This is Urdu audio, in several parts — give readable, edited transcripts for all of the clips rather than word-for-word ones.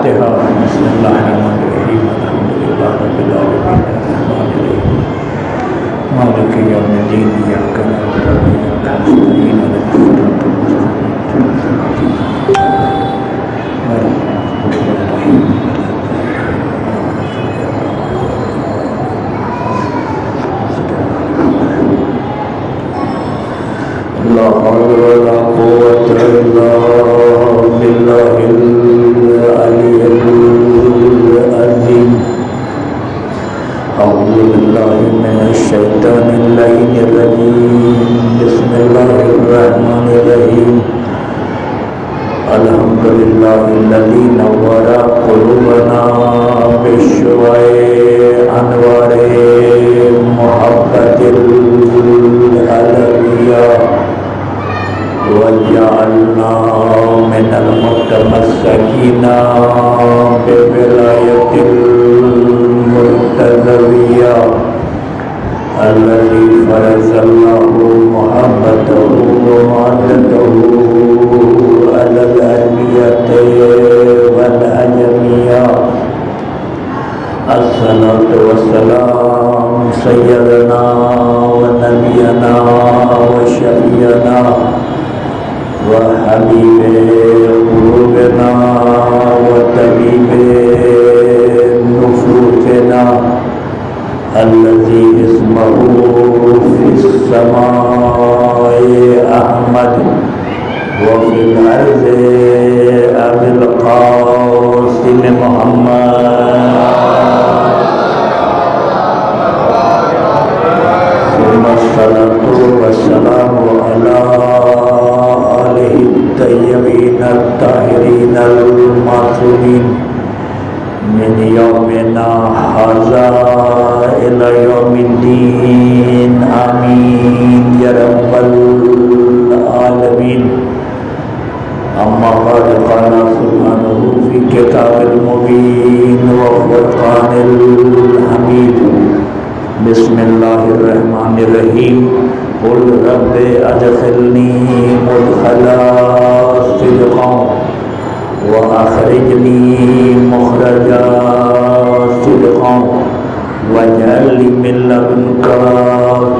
فاتحہ۔ بسم اللہ الرحمن الرحیم الحمدللہ رب العالمین الرحمن الرحیم مالک یوم الدین ایاک نعبد و ایاک نستعین اهدنا الصراط المستقیم غیر المغضوب علیہم لا حول ولا قوة إلا بالله العلي العظيم أعوذ بالله من الشيطان اللعين الرجيم بسم الله الرحمن الرحيم الحمد لله الذي نور قلوبنا بشوع أنوار محبة الألوية وجعلنا من المتمسكين بولاية المرتضوية الذي فرض الله محبته ومحبته على العربية والعجمية. الصلاة والسلام سيدنا ونبينا وشفيعنا وحبيب قلوبنا وطبيب نفوسنا الذي اسمه في السماء أحمد وفي الأرض أبي القاسم محمد ثم الصلاة والسلام على الطيبين الطاهرين المعصومين من يومنا هذا إلى يوم الدين آمين يا رب العالمين. أما بعد قال سبحانه في كتاب المبين وفرقان الحميد بسم الله الرحمن الرحيم قل رب ادخلني مدخل صدق واخرجني مخرج صدق واجعل لي من لدنك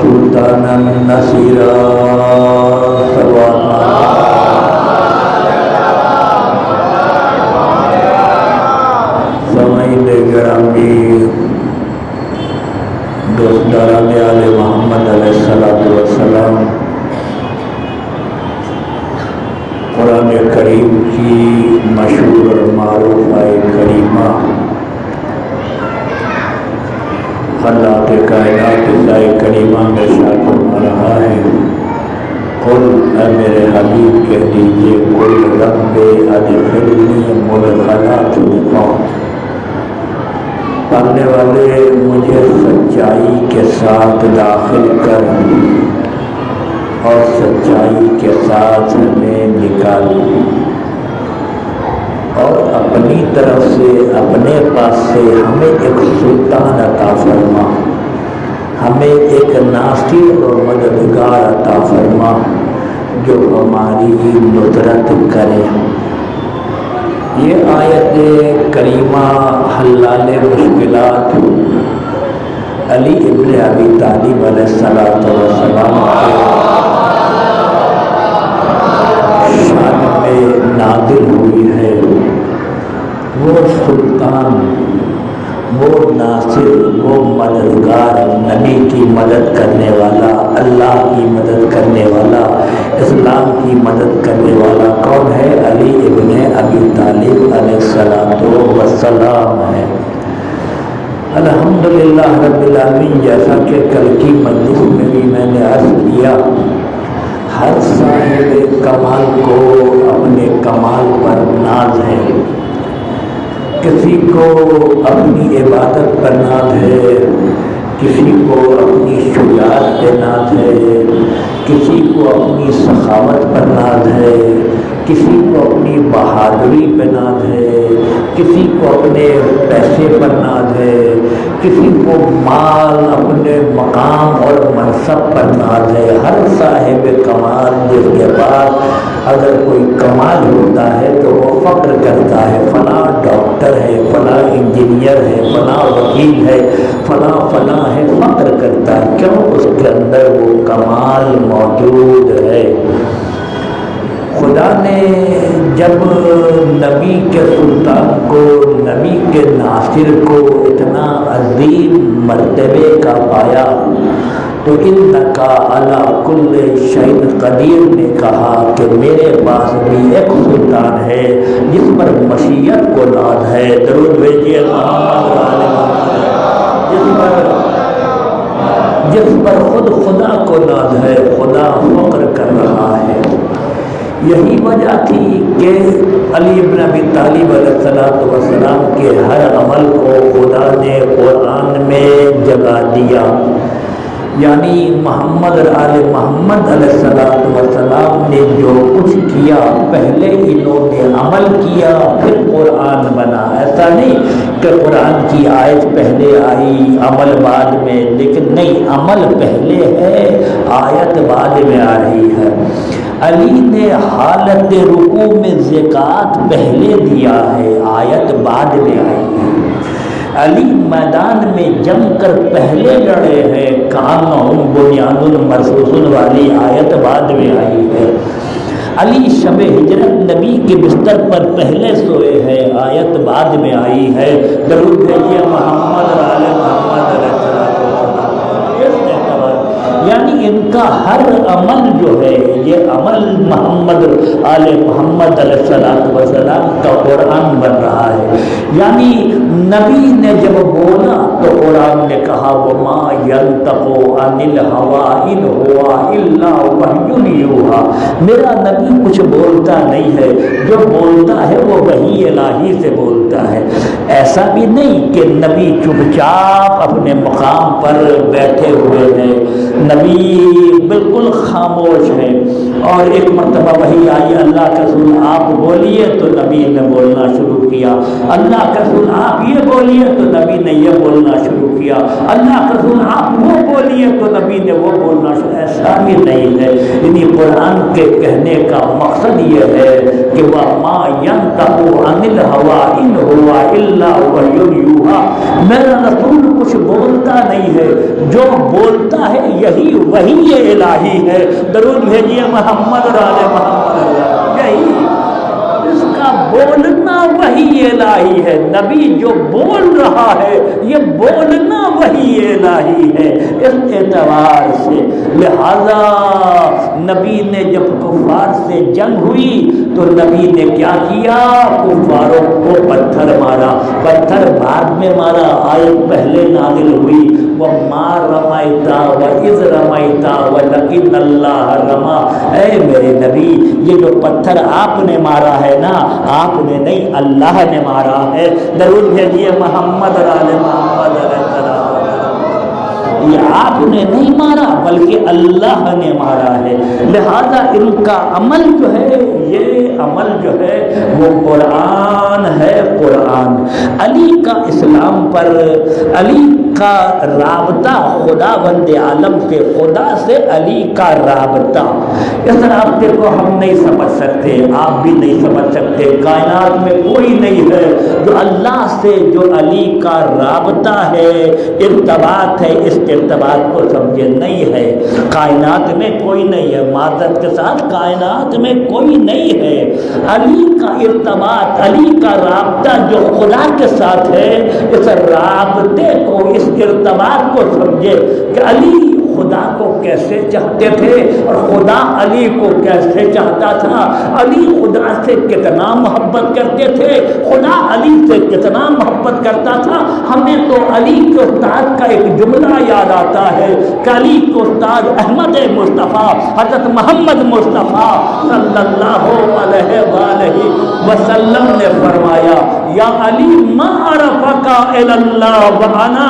سلطانا نصيرا. سامعین گرامی، دوستداران آل محمد علیہ السلام، قرآن کریم کی مشہور اور معروف آیت کریمہ اللہ کے کائنات اس آیت کریمہ میں ارشاد فرما رہا ہے قل اے میرے حبیب کہہ دیجئے قل رب ادخلنی مدخل صدق. پڑھنے والے مجھے سچائی کے ساتھ داخل کر اور سچائی کے ساتھ ہمیں نکال اور اپنی طرف سے اپنے پاس سے ہمیں ایک سلطان عطا فرما، ہمیں ایک ناصر اور مددگار عطا فرما جو ہماری نصرت کرے. یہ آیت کریمہ حلال مشکلات علی ابن ابی طالب علیہ السلام کے شان میں نازل ہوئی ہے. وہ سلطان، وہ ناصر، وہ مددگار، نبی کی مدد کرنے والا، اللہ کی مدد کرنے والا، اسلام کی مدد کرنے والا کون ہے؟ علی ابن ابی طالب علیہ السلام ہے. الحمدللہ رب العالمین. جیسا کہ کل کی مجلس میں بھی میں نے عرض کیا، ہر صاحب کمال کو اپنے کمال پر ناز ہے. کسی کو اپنی عبادت پر ناز ہے، کسی کو اپنی شجاعت پہ ناز ہے، کسی کو اپنی سخاوت پر ناز ہے، کسی کو اپنی بہادری پہ ناز ہے، کسی کو اپنے پیسے پر ناز ہے، کسی کو مال، اپنے مقام اور منصب پر ناز ہے. ہر صاحب کمال جس کے پاس اگر کوئی کمال ہوتا ہے تو وہ فخر کرتا ہے فلاں ڈاکٹر انجینئر ہے، فلاں وکیل ہے، فلاں فلاں ہے، فخر کرتا ہے، کیوں؟ اس کے اندر وہ کمال موجود ہے۔ خدا نے جب نبی کے سلطان کو، نبی کے ناصر کو اتنا عظیم مرتبے کا پایا تو انکا علی کل شیء قدیر نے کہا کہ میرے پاس بھی ایک سلطان ہے جس پر مشیت کو ناز ہے۔ درود بھیجیے محمد جس پر خود خدا کو ناز ہے، خدا فخر کر رہا ہے۔ یہی وجہ تھی کہ علی بن ابی طالب علیہ السلام کے ہر عمل کو خدا نے قرآن میں جگہ دیا، یعنی محمد اور آل محمد علیہ السلام نے جو کچھ کیا پہلے انہوں نے عمل کیا پھر قرآن بنا۔ ایسا نہیں کہ قرآن کی آیت پہلے آئی عمل بعد میں، لیکن نہیں، عمل پہلے ہے آیت بعد میں آ رہی ہے۔ علی نے حالت رکوع میں زکوٰۃ پہلے دیا ہے، آیت بعد میں آئی ہے۔ علی میدان میں جم کر پہلے لڑے ہیں، کانہم بنیان مرصوص والی آیت بعد میں آئی ہے۔ علی شب ہجرت نبی کے بستر پر پہلے سوئے ہیں، آیت بعد میں آئی ہے۔ درود بھیجیے محمد اور آل محمد علیہ السلام۔ یعنی ان کا ہر عمل جو ہے یہ عمل محمد آل محمد علیہ السلام کا قرآن بن رہا ہے۔ یعنی نبی نے جب بولا تو قرآن نے کہا وما ينطق عن الهوى ان هو الا وحی یوحی، میرا نبی کچھ بولتا نہیں ہے، جو بولتا ہے وہ وحی الہی سے بولتا ہے۔ ایسا بھی نہیں کہ نبی چپ چاپ اپنے مقام پر بیٹھے ہوئے ہیں، نبی بالکل خاموش ہے۔ اور ایک مرتبہ وحی آئی اللہ کے رسول آپ بولیے تو نبی نے بولنا شروع کیا، اللہ کے رسول آپ یہ بولیے تو نبی نے یہ بولنا شروع کیا، اللہ کے رسول آپ وہ بولیے تو نبی نے وہ بولنا شروع۔ ایسا بھی نہیں ہے، یعنی قرآن کے کہنے کا مقصد یہ ہے کہ وَمَا يَنطَقُ عَنِ الْهَوَىٰ إِنْ هُوَ إِلَّا وَحْيٌ يُوحَىٰ، میرا رسول کچھ بولتا نہیں ہے، جو بولتا ہے یہی وحی الہی ہے۔ درود بھیجیے محمد اور آل محمد۔ یہی اس کا بولنا وحی الہی ہے، نبی جو بول رہا ہے یہ بولنا وحی الہی ہے۔ اس اعتبار سے لہذا نبی نے جب کفار سے جنگ ہوئی تو نبی نے کیا کیا؟ کفاروں کو پتھر مارا، پتھر بعد میں مارا، آیت پہلے نازل ہوئی وَمَا رَمَيْتَ وَإِذْ رَمَيْتَ وَلَكِنَّ اللَّهَ رَمَىٰ۔ اے میرے نبی یہ جو پتھر آپ نے مارا ہے نا، آپ نے نہیں اللہ نے مارا ہے۔ درود بھیجیے محمد اور آل محمد علیہ السلام۔ یہ آپ نے نہیں مارا بلکہ اللہ نے مارا ہے۔ لہذا ان کا عمل جو ہے یہ عمل جو ہے وہ قرآن ہے، قرآن۔ علی کا اسلام پر، علی کا رابطہ خدا بند عالم سے، خدا سے علی کا رابطہ، اس رابطے کو ہم نہیں سمجھ سکتے، آپ بھی نہیں سمجھ سکتے۔ کائنات میں کوئی نہیں ہے جو اللہ سے جو علی کا رابطہ ہے، ارتباط ہے، اس ارتباط کو سمجھے نہیں ہے۔ کائنات میں کوئی نہیں ہے، معذرت کے ساتھ کائنات میں کوئی نہیں ہے۔ علی کا ارتباط، علی کا رابطہ جو خدا کے ساتھ ہے، اس رابطے کو، اس ارتباط کو سمجھے کہ علی خدا کو کیسے چاہتے تھے اور خدا علی کو کیسے چاہتا تھا، علی خدا سے کتنا محبت کرتے تھے، خدا علی سے کتنا محبت کرتا تھا۔ ہمیں تو علی کے استاد کا ایک جملہ یاد آتا ہے کہ علی کے استاد احمد مصطفیٰ حضرت محمد مصطفیٰ صلی اللہ علیہ وآلہ وسلم نے فرمایا یا علی ما عرفک الا اللہ وانا،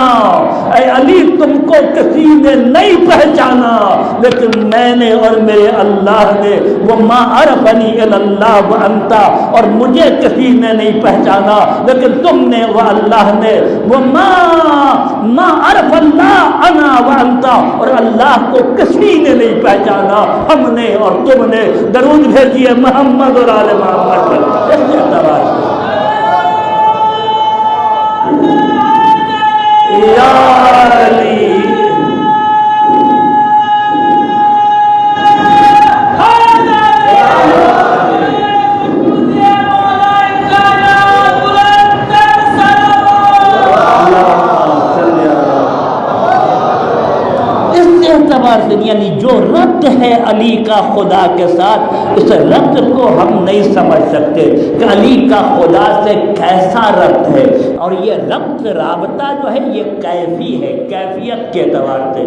اے علی تم کو کسی نے نہیں پہچانا لیکن میں نے اور میرے اللہ نے، وہ ما عرفنی الا اللہ وانت، اور مجھے کسی نے نہیں پہچانا لیکن تم نے، وہ اللہ نے، وہ ما عرف اللہ انا وانت، اور اللہ کو کسی نے نہیں پہچانا، ہم نے اور تم نے۔ درود بھیجیے محمد اور آل محمد۔ اس اعتبار سے ہے علی کا خدا کے ساتھ، اس ربط کو ہم نہیں سمجھ سکتے کہ علی کا خدا سے کیسا ربط ہے۔ اور یہ ربط رابطہ جو ہے یہ کیفی ہے، کیفیت کے اعتبار سے۔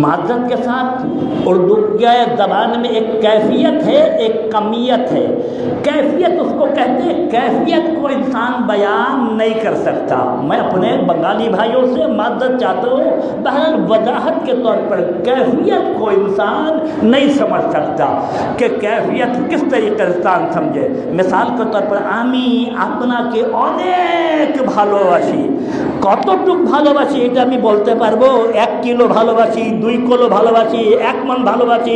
معذرت کے ساتھ اردو کے زبان میں ایک کیفیت ہے، ایک کمیت ہے۔ کیفیت اس کو کہتے ہیں، کیفیت کو انسان بیان نہیں کر سکتا۔ میں اپنے بنگالی بھائیوں سے معذرت چاہتا ہوں، بہرحال وضاحت کے طور پر کیفیت کو انسان نہیں سمجھ سکتا کہ کیفیت کس طریقے سے انسان سمجھے۔ مثال کے طور پر আমি আপনাকে অনেক ভালোবাসি। কতটুক ভালোবাসি এটা আমি বলতে পারবো? 1 কিলো ভালোবাসি, 2 কিলো ভালোবাসি, 1 মন ভালোবাসি,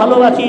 ভালোবাসি,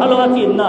ভালোবাসি না।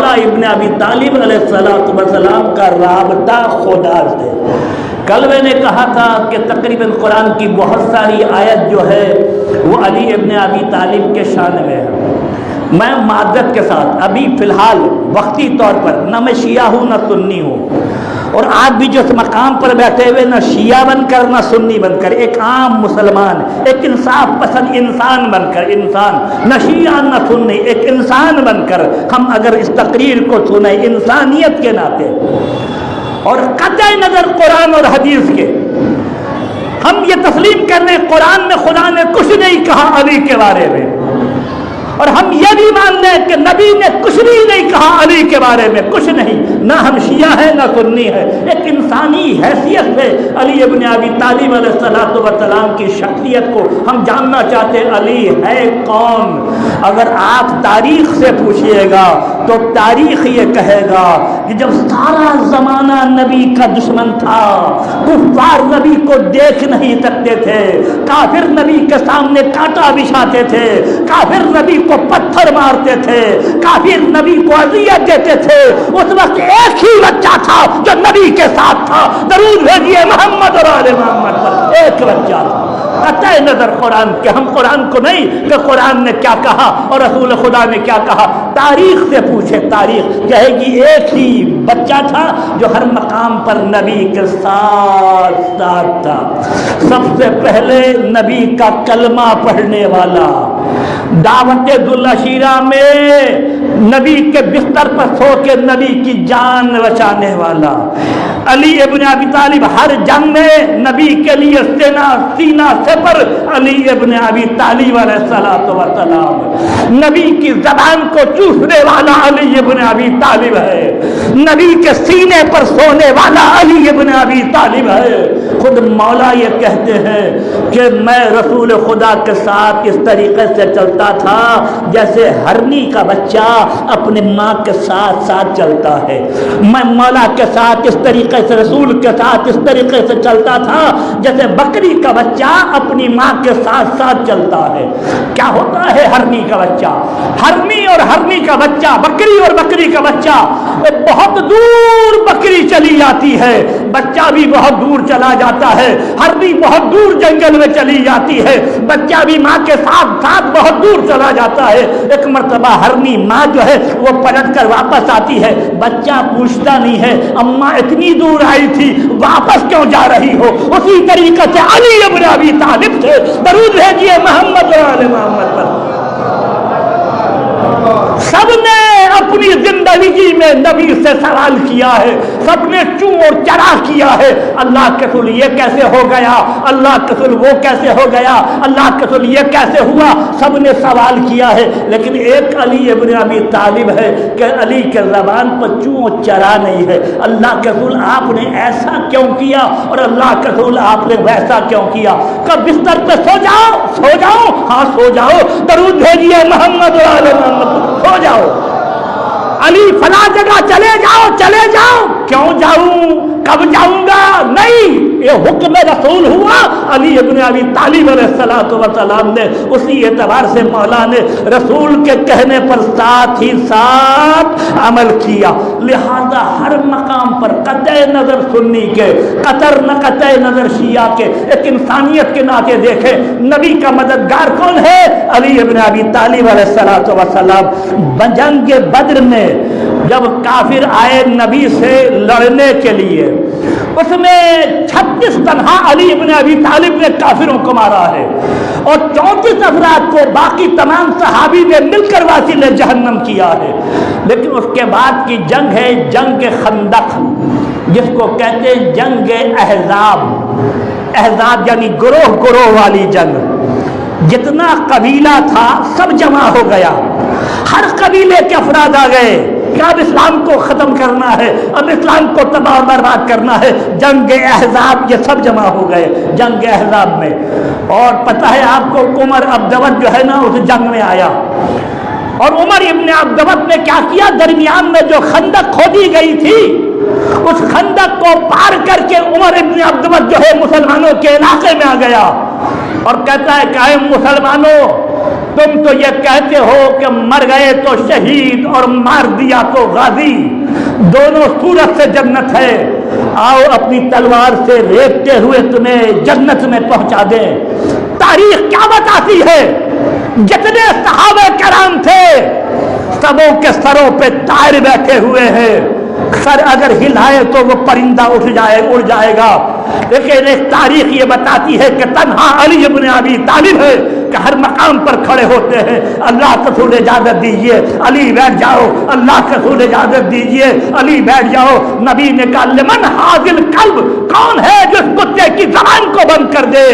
مولا ابن ابی طالب علیہ السلام کا رابطہ خدا سے. کل میں نے کہا تھا کہ تقریباً قرآن کی بہت ساری آیت جو ہے وہ علی ابن ابی طالب کے شان میں ہے. میں معذرت کے ساتھ ابھی فی الحال وقتی طور پر نہ میں شیعہ ہوں نہ سنی ہوں، اور آپ بھی جو اس مقام پر بیٹھے ہوئے نہ شیعہ بن کر نہ سنی بن کر، ایک عام مسلمان، ایک انصاف پسند انسان بن کر، انسان نہ شیعہ نہ سنی، ایک انسان بن کر ہم اگر اس تقریر کو سنیں انسانیت کے ناطے اور قطع نظر قرآن اور حدیث کے، ہم یہ تسلیم کر رہے ہیں قرآن میں خدا نے کچھ نہیں کہا علی کے بارے میں، اور ہم یہ بھی مان لیں کہ نبی نے کچھ بھی نہیں کہا علی کے بارے میں، کچھ نہیں. نہ ہم شیعہ ہیں نہ سنی ہے، ایک انسانی حیثیت سے علی ابن ابی طالب علیہ السلام کی شخصیت کو ہم جاننا چاہتے ہیں. علی ہے کون؟ اگر آپ تاریخ سے پوچھئے گا تو تاریخ یہ کہے گا کہ جب سارا زمانہ نبی کا دشمن تھا، کفار نبی کو دیکھ نہیں سکتے تھے، کافر نبی کے سامنے کانٹا بچھاتے تھے، کافر نبی کو پتھر مارتے تھے، کافر نبی کو اذیت دیتے تھے، اس وقت ایک ہی بچہ تھا جو نبی کے ساتھ تھا. درود بھیجیے محمد اور آل محمد پر. ایک بچہ تھا. قطع نظر قرآن کے، ہم قرآن کو نہیں کہ قرآن نے کیا کہا اور رسول خدا نے کیا کہا، تاریخ سے پوچھے. تاریخ کہے گی ایک ہی بچہ تھا جو ہر مقام پر نبی کے ساتھ ساتھ تھا. سب سے پہلے نبی کا کلمہ پڑھنے والا، دعوت ذوالعشیرہ میں نبی کے بستر پر سو کے نبی کی جان بچانے والا علی ابن ابی طالب. ہر جنگ میں نبی کے لیے سینہ سپر علی ابن ابی طالب علیہ السلام. نبی کی زبان کو چوسنے والا علی ابن ابی طالب ہے، نبی کے سینے پر سونے والا علی ابن ابی طالب ہے. خود مولا یہ کہتے ہیں کہ میں رسول خدا کے ساتھ اس طریقے سے چلتا تھا جیسے ہرنی کا بچہ اپنے ماں کے ساتھ ساتھ چلتا ہے. میں مولا کے ساتھ اس طریقے سے، رسول کے ساتھ اس طریقے سے چلتا تھا جیسے بکری کا بچہ اپنی ماں کے ساتھ ساتھ چلتا ہے. کیا ہوتا ہے ہرنی کا بچہ؟ ہرنی اور ہرنی کا بچہ، بکری اور بکری کا بچہ، بہت دور بکری چلی جاتی ہے، بچہ بھی بہت دور چلا جاتا ہے. ہرنی بہت دور جنگل میں چلی جاتی ہے، بچہ بھی ماں کے ساتھ ساتھ بہت دور چلا جاتا ہے. ایک مرتبہ ہرنی ماں جو ہے وہ پلٹ کر واپس آتی ہے، بچہ پوچھتا نہیں ہے اماں اتنی دور آئی تھی واپس کیوں جا رہی ہو. اسی طریقے سے علی ابن ابی طالب تھے. درود بھیجیے محمد اور آل محمد پر. سب نے اپنی زندگی میں نبی سے سوال کیا ہے، سب نے چوں اور چرا کیا ہے. اللہ کے رسول یہ کیسے ہو گیا، اللہ کے رسول وہ کیسے ہو گیا، اللہ کے رسول یہ کیسے ہوا، سب نے سوال کیا ہے. لیکن ایک علی ابن ابی طالب ہے کہ علی کے زبان پر چوں اور چرا نہیں ہے. اللہ کے رسول آپ نے ایسا کیوں کیا اور اللہ کے رسول آپ نے ویسا کیوں کیا. کہ بستر پہ سو جاؤ، سو جاؤ، ہاں سو جاؤ، درود بھیجیے محمد اور آل محمد، سو جاؤ. علی فلاں جگہ چلے جاؤ، چلے جاؤ. کیوں جاؤں، کب جاؤں گا؟ نہیں، یہ حکم رسول ہوا. علی ابن ابی طالب علیہ السلام نے اسی اعتبار سے مولا نے رسول کے کہنے پر ساتھ ہی ساتھ عمل کیا. لہذا ہر مقام پر قطع نظر سنی کے، قطر نہ قطع نظر شیعہ کے، ایک انسانیت کے ناطے دیکھیں نبی کا مددگار کون ہے؟ علی ابن ابی طالب علیہ السلام. جنگ بدر میں جب کافر آئے نبی سے لڑنے کے لیے، اس میں 36 تنہا علی ابن ابی طالب نے کافروں کو مارا ہے، اور 34 افراد کو باقی تمام صحابی نے مل کر واصل جہنم کیا ہے. لیکن اس کے بعد کی جنگ ہے جنگ خندق، جس کو کہتے ہیں جنگ احزاب. احزاب یعنی گروہ گروہ والی جنگ. جتنا قبیلہ تھا سب جمع ہو گیا، ہر قبیلے کے افراد آ گئے کہ اب اسلام کو ختم کرنا ہے، اب اسلام کو تباہ و برباد کرنا ہے. جنگ احزاب یہ سب جمع ہو گئے جنگ احزاب میں. اور پتہ ہے آپ کو عمر عبدود جو ہے نا اس جنگ میں آیا، اور عمر ابن عبدود نے کیا کیا، درمیان میں جو خندق کھودی گئی تھی اس خندق کو پار کر کے عمر ابن عبدود جو ہے مسلمانوں کے علاقے میں آ گیا اور کہتا ہے کہ اے مسلمانوں، تم تو یہ کہتے ہو کہ مر گئے تو شہید اور مار دیا تو غازی، دونوں صورت سے جنت ہے، آؤ اپنی تلوار سے ریپتے ہوئے تمہیں جنت میں پہنچا دیں۔ تاریخ کیا بتاتی ہے؟ جتنے صحابہ کرام تھے سبوں کے سروں پہ طائر بیٹھے ہوئے ہیں، سر اگر ہلائے تو وہ پرندہ اڑ جائے گا، لیکن ایک تاریخ یہ بتاتی ہے کہ تنہا علی ابن ابی طالب ہے کہ ہر مقام پر کھڑے ہوتے ہیں، اللہ کے رسول اجازت دیجئے علی بیٹھ جاؤ، اللہ کے رسول اجازت دیجئے علی بیٹھ جاؤ۔ نبی نے کہا لمن حاضل قلب، کون ہے جو اس کتے کی زبان کو بند کر دے؟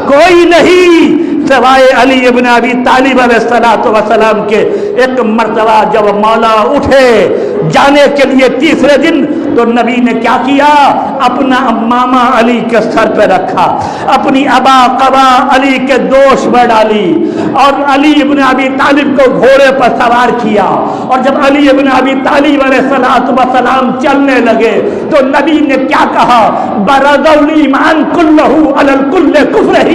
کوئی نہیں سوائے علی ابن ابی طالب علیہ السلام کے۔ ایک مرتبہ جب مولا اٹھے جانے کے لیے تیسرے دن، تو نبی نے کیا کیا؟ اپنا امامہ علی کے سر پہ رکھا، اپنی ابا قبا علی کے دوش میں ڈالی، اور علی ابن ابی طالب کو گھوڑے پر سوار کیا، اور جب علی ابن ابی طالب علیہ السلام چلنے لگے تو نبی نے کیا کہا؟ برز الایمان کلہ علی الکل کفرہ،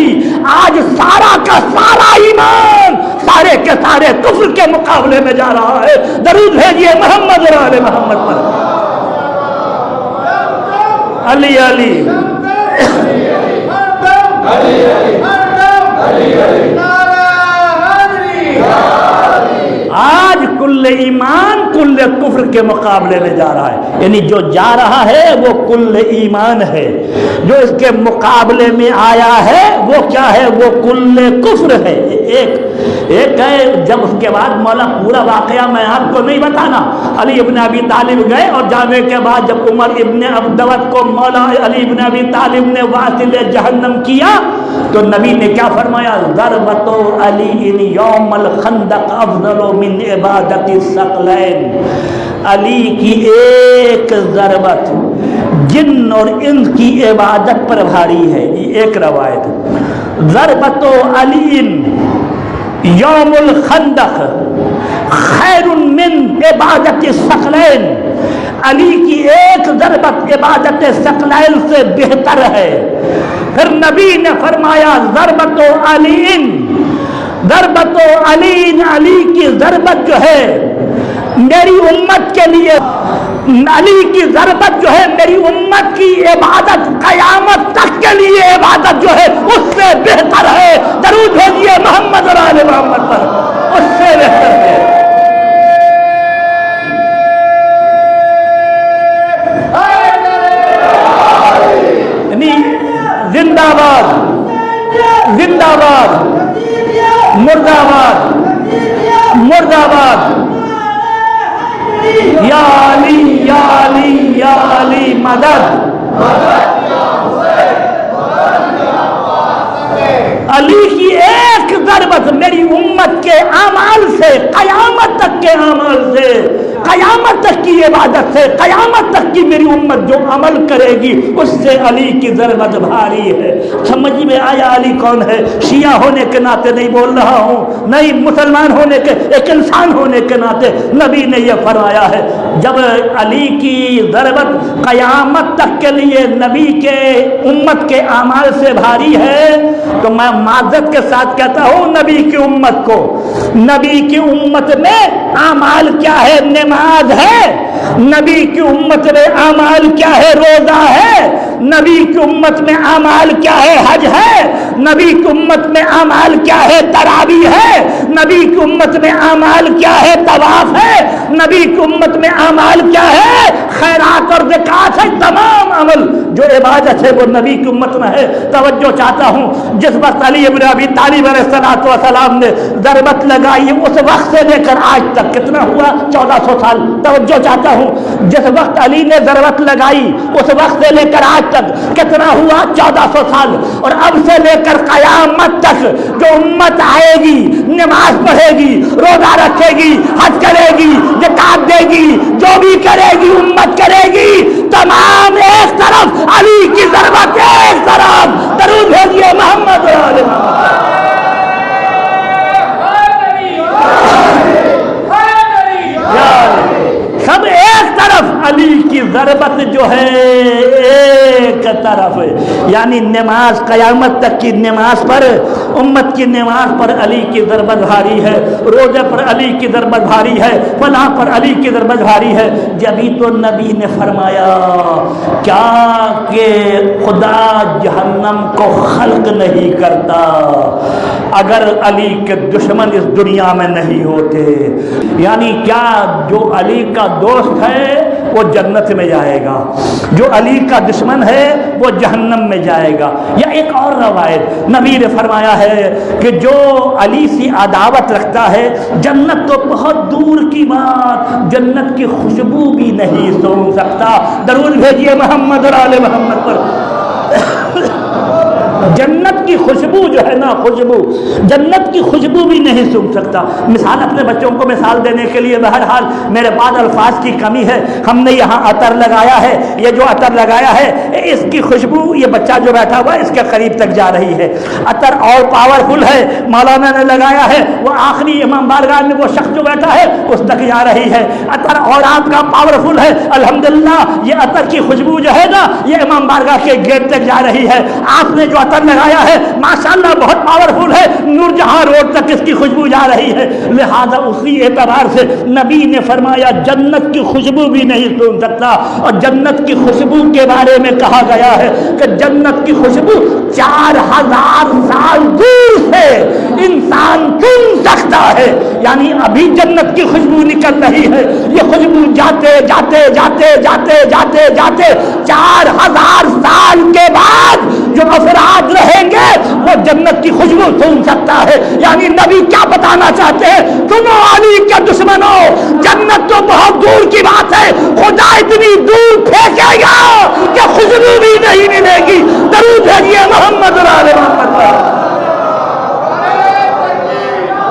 آج سارا کا سارا ایمان سارے کے سارے کفر کے مقابلے میں جا رہا ہے۔ درود بھیجیے محمد اور آل محمد پر۔ علی علی آج کل ایمان کل کفر کے مقابلے میں جا رہا ہے، یعنی جو جا رہا ہے وہ کل ایمان ہے، جو اس کے مقابلے میں آیا ہے وہ کیا ہے؟ وہ کل کفر ہے۔ ایک ہے جب اس کے بعد مولا پورا واقعہ میں آپ کو نہیں بتانا، علی ابن ابی طالب گئے اور جانے کے بعد جب عمر ابن عبدوت کو مولا علی ابن ابی طالب نے واصل جہنم کیا تو نبی نے کیا فرمایا؟ ضربت علی ان یوم الخندق افضل من عبادت الثقلین، علی کی ایک ضربت جن اور انس کی عبادت پر بھاری ہے۔ یہ ایک روایت، ضربت علی یوم الخندق خیر من عبادت الثقلین، علی کی ایک ضربت عبادت ثقلین سے بہتر ہے۔ پھر نبی نے فرمایا ضربت علی، ضربت علی، علی کی ضربت جو ہے میری امت کے لیے، علی کی ضربت جو ہے میری امت کی عبادت قیامت تک کے لیے عبادت جو ہے اس سے بہتر ہے۔ درود بھیجیے محمد اور آل محمد پر، اس سے بہتر ہے۔ زندہ باد، زندہ باد، مرد آباد، مرد آباد، یا علی یا علی یا علی مدد۔ علی کی ایک ضربت میری امت کے اعمال سے، قیامت تک کے اعمال سے، قیامت تک کی عبادت سے، قیامت تک کی میری امت جو عمل کرے گی اس سے علی کی ضربت بھاری ہے۔ سمجھ میں آیا علی کون ہے؟ شیعہ ہونے کے ناطے نہیں بول رہا ہوں، نہیں، مسلمان ہونے کے، ایک انسان ہونے کے ناطے نبی نے یہ فرمایا ہے۔ جب علی کی ضربت قیامت تک کے لیے نبی کے امت کے اعمال سے بھاری ہے تو میں معذرت کے ساتھ کہتا ہوں نبی کی امت کو، نبی کی امت میں اعمال کیا ہے؟ نماز ہے۔ نبی کی امت میں اعمال کیا ہے؟ روزہ ہے۔ نبی کی امت میں اعمال کیا ہے؟ حج ہے۔ نبی کی امت میں اعمال کیا ہے؟ تراویح ہے۔ نبی کی امت میں اعمال کیا ہے؟ طواف ہے۔ نبی کی امت میں اعمال کیا ہے؟ خیرات اور زکات ہے۔ تمام عمل جو عبادت ہے وہ نبی کی امت میں ہے۔ توجہ چاہتا ہوں، جس وقت علی ابن ابی طالب علیہ السلام نے ضربت لگائی اس وقت سے لے کر آج تک کتنا ہوا؟ 1400 سال۔ توجہ چاہتا ہوں، جس وقت علی نے ضربت لگائی اس وقت سے لے کر آج تک کتنا ہوا؟ 1400 سال۔ اور اب سے لے کر قیامت تک جو امت آئے گی، نماز پڑھے گی، روزہ رکھے گی، حج کرے گی، زکات دے گی، جو بھی کرے گی امت کرے گی، تمام ایک طرف علی کی ضربت ایک طرف۔ درود بھیجیے محمد اور آل محمد۔ سب ایک طرف علی کی کی ضربت جو ہے ایک طرف، یعنی نماز قیامت تک کی نماز پر، امت کی نماز پر علی کی ضربت بھاری ہے، روزے پر علی کی ضربت بھاری ہے، فلاں پر علی کی ضربت بھاری ہے۔ جبھی تو نبی نے فرمایا کیا کہ خدا جہنم کو خلق نہیں کرتا اگر علی کے دشمن اس دنیا میں نہیں ہوتے، یعنی کیا جو علی کا دوست ہے وہ جنت میں جائے گا، جو علی کا دشمن ہے وہ جہنم میں جائے گا۔ یا ایک اور روایت نبی نے فرمایا ہے کہ جو علی سے عداوت رکھتا ہے جنت تو بہت دور کی بات، جنت کی خوشبو بھی نہیں سونگ سکتا۔ درود بھیجیے محمد اور آل محمد پر۔ جنت کی خوشبو جو ہے نا، خوشبو، جنت کی خوشبو بھی نہیں سونگ سکتا۔ مثال اپنے بچوں کو مثال دینے کے لیے بہرحال میرے پاس الفاظ کی کمی ہے، ہم نے یہاں عطر لگایا ہے، یہ جو عطر لگایا ہے اس کی خوشبو یہ بچہ جو بیٹھا ہوا ہے اس کے قریب تک جا رہی ہے۔ عطر اور پاورفل ہے، مولانا نے لگایا ہے، وہ آخری امام بارگاہ میں وہ شخص جو بیٹھا ہے اس تک جا رہی ہے۔ عطر اور آپ کا پاورفل ہے، الحمدللہ یہ عطر کی خوشبو جو ہے نا یہ امام بارگاہ کے گیٹ تک جا رہی ہے۔ آپ نے جو عطر لگایا ہے ماشاءاللہ بہت پاورفل ہے، نور جہاں روڈ تک اس کی خوشبو جا رہی ہے۔ لہذا اسی اعتبار سے نبی نے فرمایا جنت کی خوشبو بھی نہیں سن سکتا، اور جنت کی خوشبو کے بارے میں کہا گیا ہے کہ جنت کی خوشبو 4000 سال دور سے انسان سن سکتا ہے، یعنی ابھی جنت کی خوشبو نکل رہی ہے، یہ خوشبو جاتے جاتے جاتے جاتے جاتے جاتے 4000 سال کے بعد جو افراد رہیں گے وہ جنت کی خوشبو سن سکتا ہے۔ یعنی نبی کیا بتانا چاہتے ہیں؟ تمو علی کے دشمنوں، جنت تو بہت دور کی بات ہے، خدا اتنی دور پھینکے گا کہ خوشبو بھی نہیں ملے گی۔ درود بھیجیے محمد اور آل محمد پر۔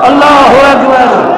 اللہ اکبر۔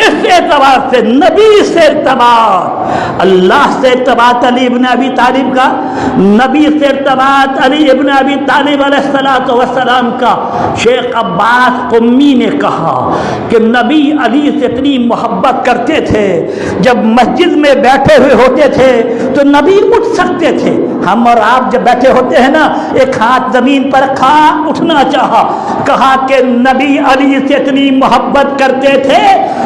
اس اعتبار سے نبی سے ارتباط، اللہ سے ارتباط علی ابن ابی طالب کا، نبی سے ارتباط علی ابن ابی طالب علیہ السلام کا۔ شیخ عباس قمی نے کہا کہ نبی علی سے اتنی محبت کرتے تھے، جب مسجد میں بیٹھے ہوئے ہوتے تھے تو نبی اٹھ سکتے تھے۔ ہم اور آپ جب بیٹھے ہوتے ہیں نا، ایک ہاتھ زمین پر رکھا، اٹھنا چاہا، کہا کہ نبی علی سے اتنی محبت کرتے تھے،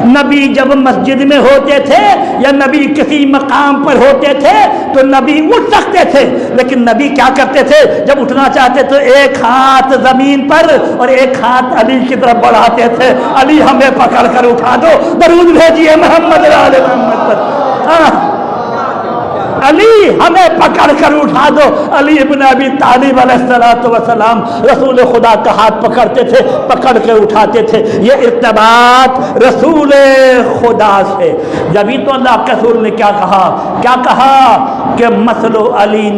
نبی جب مسجد میں ہوتے تھے یا نبی کسی مقام پر ہوتے تھے تو نبی اٹھ سکتے تھے، لیکن نبی کیا کرتے تھے؟ جب اٹھنا چاہتے تو ایک ہاتھ زمین پر اور ایک ہاتھ علی کی طرف بڑھاتے تھے، علی ہمیں پکڑ کر اٹھا دو۔ درود بھیجیے محمد آل محمد پر۔ علی ہمیں پکڑ کر اٹھا دو۔ علی ابن ابی طالب علیہ السلام رسول خدا کا ہاتھ پکڑتے تھے، پکڑ کے اٹھاتے تھے۔ یہ ارتباط رسول خدا سے۔ جبھی تو اللہ کے رسول نے کیا کہا؟ کیا کہا کہ مثل علی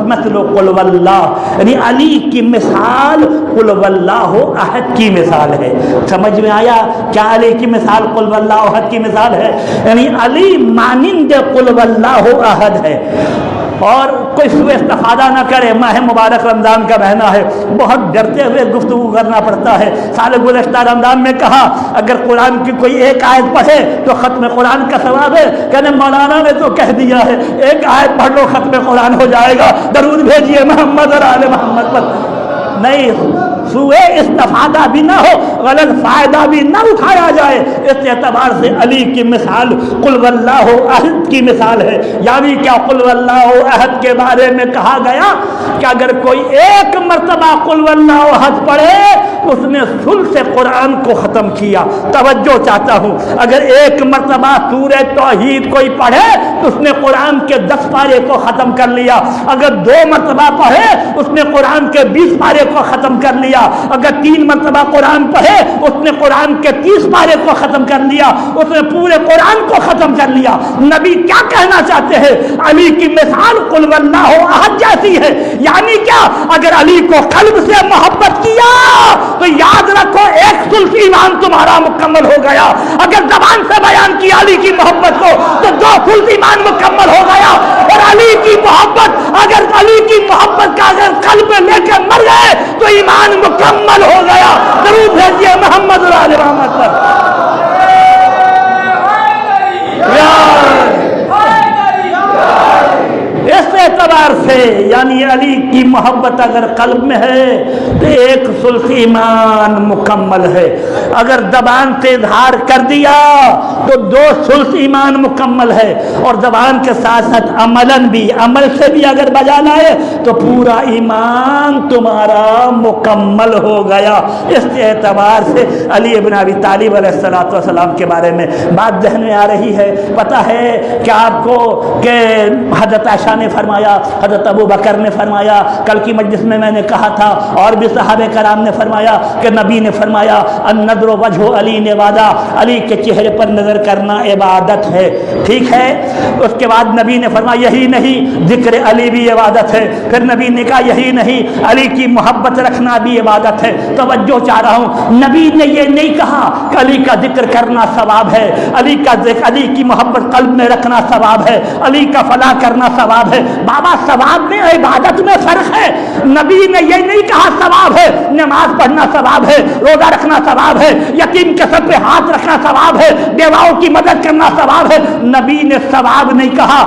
مثل قل واللہ، یعنی علی کی مثال قل واللہ احد کی مثال ہے۔ سمجھ میں آیا کیا علی کی مثال قل واللہ احد کی مثال ہے؟ یعنی علی مانند قل واللہ احد ہے۔ اور کوئی سوء استفادہ نہ کرے، ماہ مبارک رمضان کا مہینہ ہے، بہت ڈرتے ہوئے گفتگو کرنا پڑتا ہے۔ سال گزشتہ رمضان میں کہا اگر قرآن کی کوئی ایک آیت پڑھے تو ختم قرآن کا ثواب ہے، کہنے مولانا نے تو کہہ دیا ہے ایک آیت پڑھ لو ختم قرآن ہو جائے گا۔ درود بھیجیے محمد اور آل محمد پر۔ نہیں، سوء استفادہ بھی نہ ہو، غلط فائدہ بھی نہ اٹھایا جائے۔ اس اعتبار سے علی کی مثال قل واللہ احد کی مثال ہے۔ یعنی کیا قل واللہ احد کے بارے میں کہا گیا کہ اگر کوئی ایک مرتبہ قل واللہ احد پڑھے اس نے ثلث قرآن کو ختم کیا۔ توجہ چاہتا ہوں، اگر ایک مرتبہ سورہ توحید کوئی پڑھے اس نے قرآن کے 10 پارے کو ختم کر لیا. اگر 2 مرتبہ پڑھے اس نے قرآن کے 20 پارے کو ختم کر لیا. اگر 3 مرتبہ قرآن پڑھے اس نے قرآن کے 30 پارے کو ختم کر لیا. اس نے پورے قرآن کو ختم کر لیا. نبی کیا کہنا چاہتے ہیں؟ علی کی مثال قل واللہ احد جیسی ہے. یعنی کیا؟ اگر علی کو قلب سے محبت کیا تو یاد رکھو 1 ثلث ایمان تمہارا مکمل ہو گیا. اگر زبان سے بیان کیا علی کی محبت کو تو 2 ثلث ایمان مکمل ہو گیا. اور علی کی محبت، اگر علی کی محبت کا اگر قلب میں لے کے مر گئے تو ایمان مکمل ہو گیا. درود بھیجیے محمد علیہ رحمت پر. اس اعتبار سے یعنی علی کی محبت اگر قلب میں ہے تو 1 ثلث ایمان مکمل ہے. اگر زبان سے اظہار کر دیا تو 2 ثلث ایمان مکمل ہے. اور زبان کے ساتھ ساتھ عملاً بھی، عمل سے بھی اگر بجا لائے تو پورا ایمان تمہارا مکمل ہو گیا. اس اعتبار سے علی ابن ابی طالب علیہ السلام کے بارے میں بات ذہن میں آ رہی ہے. پتہ ہے کہ آپ کو کہ حضرت عائشہ نے فرمایا، حضرت ابو بکر نے فرمایا، کل کی مجلس میں نے کہا تھا، اور بھی صحابہ کرام نے فرمایا کہ نبی نے فرمایا النظر وجہ علی نوادا، علی کے چہرے پر نظر کرنا عبادت ہے. ٹھیک ہے. اس کے بعد نبی نے فرمایا یہی نہیں ذکر علی بھی عبادت ہے. پھر نبی نے کہا یہی نہیں علی کی محبت رکھنا بھی عبادت ہے. توجہ چاہ رہا ہوں، نبی نے یہ نہیں کہا کہ علی کا ذکر کرنا ثواب ہے، علی کا ذکر، علی کی محبت قلب میں رکھنا ثواب ہے، علی کا فلاح کرنا ثواب ہے. بابا ثواب میں عبادت میں فرق ہے. نبی نے یہ نہیں کہا ثواب ہے نماز پڑھنا ثواب ہے، روزہ رکھنا ثواب ہے، یتیم کے سر پہ ہاتھ رکھنا ثواب ہے، بیواؤں کی مدد کرنا ثواب ہے. نبی نے ثواب نہیں کہا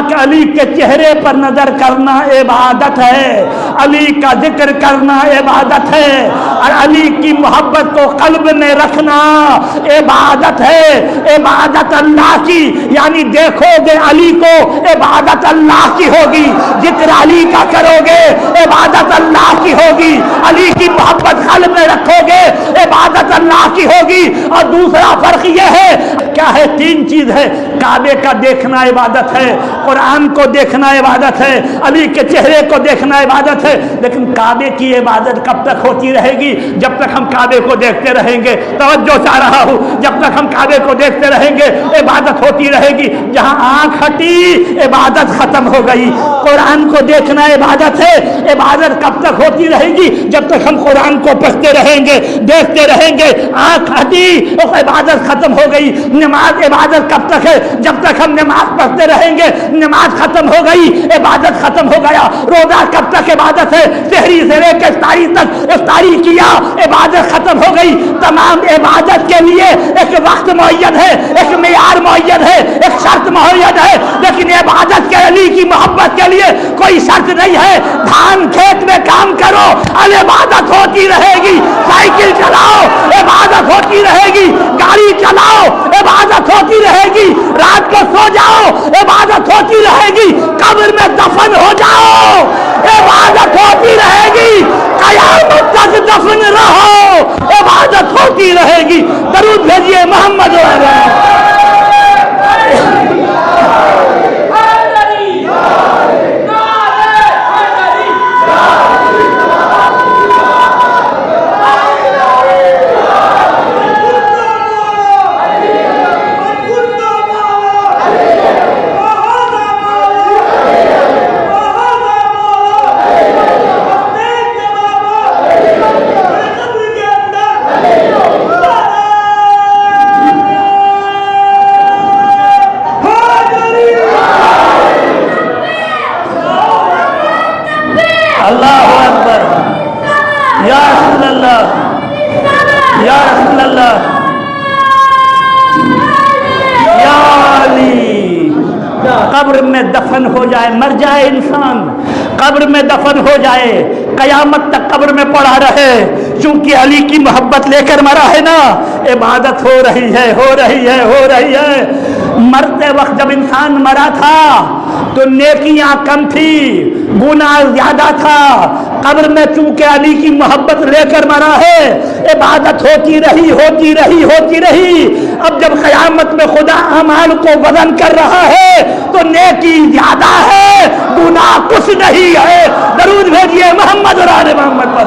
کہ علی کے چہرے پر نظر کرنا عبادت ہے، علی کا ذکر کرنا عبادت ہے، اور علی کی محبت کو قلب میں رکھنا عبادت ہے. عبادت اللہ کی، یعنی دیکھو گے علی کو عبادت اللہ کی ہوگی. ذکر علی کا کرو گے عبادت اللہ کی ہوگی. علی کی محبت قلب میں رکھو گے عبادت اللہ کی ہوگی. اور دوسرا فرق یہ ہے، کیا ہے؟ 3 چیز ہے. کعبے کا دیکھنا عبادت ہے، قرآن کو دیکھنا عبادت ہے، علی کے چہرے کو دیکھنا عبادت ہے. لیکن کعبے کی عبادت کب تک ہوتی رہے گی؟ جب تک ہم کعبے کو دیکھتے رہیں گے. توجہ چاہ رہا ہوں، جب تک ہم کعبے کو دیکھتے رہیں گے عبادت ہوتی رہے گی. جہاں آنکھ ہٹی عبادت ختم ہو گئی. قرآن کو دیکھنا عبادت ہے. عبادت کب تک ہوتی رہے گی؟ جب تک ہم قرآن کو پڑھتے رہیں گے، دیکھتے رہیں گے. آنکھ ہٹی عبادت ختم ہو گئی. نماز عبادت کب تک ہے؟ جب تک ہم نماز پڑھتے رہیں گے. نماز ختم ہو گئی عبادت ختم ہو گیا. روزہ کب تک عبادت ہے؟ سحری سے لے کے افطاری تک افطاری کیا عبادت ختم ہو گئی. تمام عبادت کے لیے ایک وقت معین ہے، ایک معیار معین ہے، ایک شرط معین ہے. لیکن عبادت کے علی کی محبت کے لیے کوئی شرط نہیں ہے. دھان کھیت میں کام کرو عبادت ہوتی رہے گی. سائیکل چلاؤ عبادت ہوتی رہے گی. گاڑی چلاؤ عبادت ہوتی رہے گی. رات کو سو جاؤ عبادت ہوتی رہے گی. قبر میں دفن ہو جاؤ عبادت ہوتی رہے گی. قیامت تک دفن رہو عبادت ہوتی رہے گی. درود بھیجیے محمد قبر میں دفن ہو جائے، مر جائے انسان، قبر میں دفن ہو جائے، قیامت تک قبر میں پڑا رہے، چونکہ علی کی محبت لے کر مرا ہے نا، عبادت ہو رہی ہے، ہو رہی ہے، ہو رہی ہے. مرتے وقت جب انسان مرا تھا تو نیکیاں کم تھی، گناہ زیادہ تھا. قبر میں چونکہ علی کی محبت لے کر مرا ہے، عبادت ہوتی رہی، ہوتی رہی، ہوتی رہی. اب جب قیامت قیامت میں خدا اعمال کو وزن کر رہا ہے تو نیکی زیادہ ہے، گناہ کچھ نہیں ہے۔ درود بھیجیے محمد اور آل محمد پر۔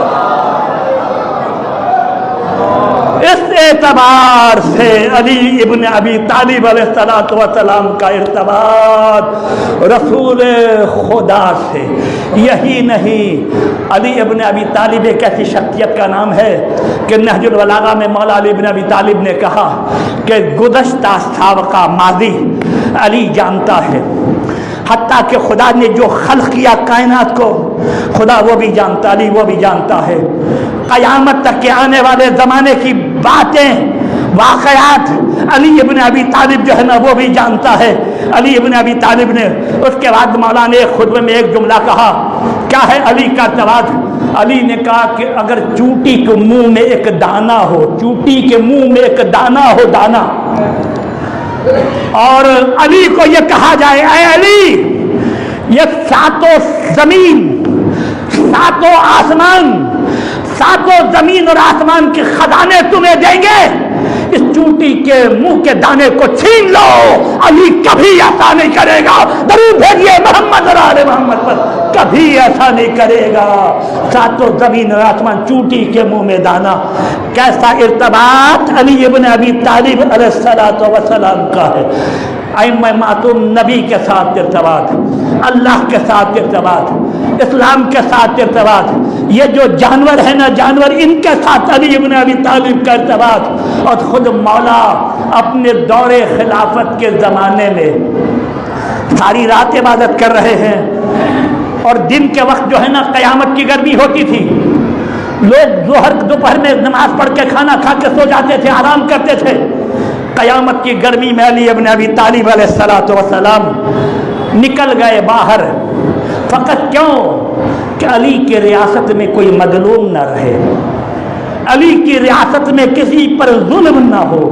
اس اعتبار سے علی ابن ابی طالب علیہ السلام کا ارتباط رسول خدا سے۔ یہی نہیں، علی ابن ابی طالب ایک ایسی شخصیت کا نام ہے کہ نہج البلاغہ میں مولا علی ابن ابی طالب نے کہا کہ گزشتہ سابقہ ماضی علی جانتا ہے، حتیٰ کہ خدا نے جو خلق کیا کائنات کو خدا وہ بھی جانتا، علی وہ بھی جانتا ہے۔ قیامت تک کے آنے والے زمانے کی باتیں، واقعات علی ابن ابی طالب جو ہے نا وہ بھی جانتا ہے۔ علی ابن ابی طالب نے اس کے بعد مولا نے ایک خطبے میں ایک جملہ کہا، کیا ہے علی کا جواب؟ علی نے کہا کہ اگر چوٹی کے منہ میں ایک دانہ ہو، چوٹی کے منہ میں ایک دانہ ہو، دانہ، اور علی کو یہ کہا جائے اے علی یہ ساتوں زمین، ساتوں آسمان، ساتوں زمین اور آسمان کے خزانے تمہیں دیں گے، اس چوٹی کے منہ کے دانے کو چھین لو، علی کبھی ایسا نہیں کرے گا۔ درود بھیجیے محمد اور آل محمد پر۔ کبھی ایسا نہیں کرے گا۔ ساتوں زمین اور آسمان، چوٹی کے منہ میں دانا۔ کیسا ارتباط علی ابن ابی طالب علیہ السلام کا ہے۔ ائمہ معصوم نبی کے ساتھ ارتباط، اللہ کے ساتھ ارتباط، اسلام کے ساتھ ارتباط، یہ جو جانور ہے نا جانور، ان کے ساتھ علی ابن ابی طالب کا ارتباط۔ اور خود مولا اپنے دور خلافت کے زمانے میں ساری رات عبادت کر رہے ہیں، اور دن کے وقت جو ہے نا قیامت کی گرمی ہوتی تھی، لوگ ظہر دوپہر میں نماز پڑھ کے کھانا کھا کے سو جاتے تھے، آرام کرتے تھے۔ قیامت کی گرمی میں علی ابن ابی طالب علیہ السلام نکل گئے باہر، فقط کیوں کہ علی کی ریاست میں کوئی مظلوم نہ رہے، علی کی ریاست میں کسی پر ظلم نہ ہو۔